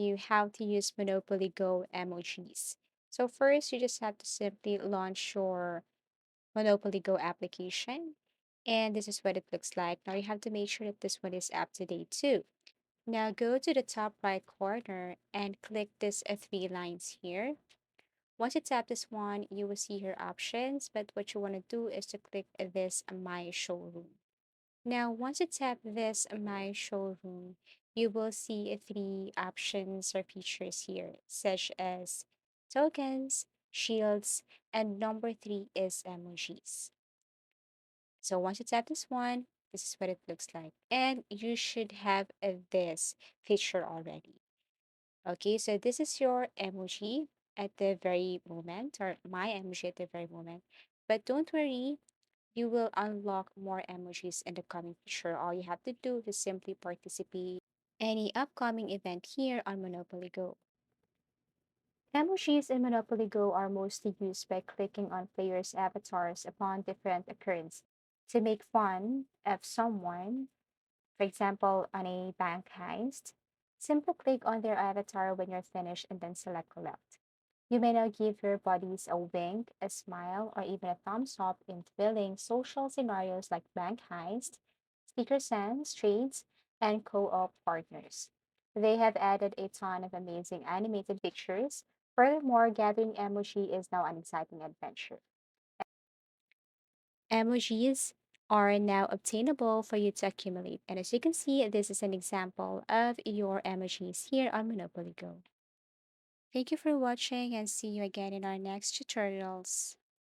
you how to use Monopoly Go emojis. So first, you just have to simply launch your Monopoly Go application. And this is what it looks like. Now you have to make sure that this one is up to date too. Now go to the top right corner and click this three lines here. Once you tap this one, you will see your options, but what you want to do is to click this My Showroom. Now, once you tap this My Showroom, you will see three options or features here, such as tokens, shields, and number three is emojis. So once you tap this one, this is what it looks like. And you should have this feature already. Okay, so this is your emoji at the very moment, or my emoji at the very moment. But don't worry, you will unlock more emojis in the coming future. All you have to do is simply participate any upcoming event here on Monopoly Go. Emojis in Monopoly Go are mostly used by clicking on players' avatars upon different occurrences to make fun of someone, for example, on a bank heist. Simply click on their avatar when you're finished and then select collect. You may now give your buddies a wink, a smile, or even a thumbs up in thrilling social scenarios like bank heist, sticker sends, trades, and co-op partners. They have added a ton of amazing animated pictures. Furthermore, gathering emoji is now an exciting adventure. Emojis are now obtainable for you to accumulate. And as you can see, this is an example of your emojis here on Monopoly Go. Thank you for watching and see you again in our next tutorials.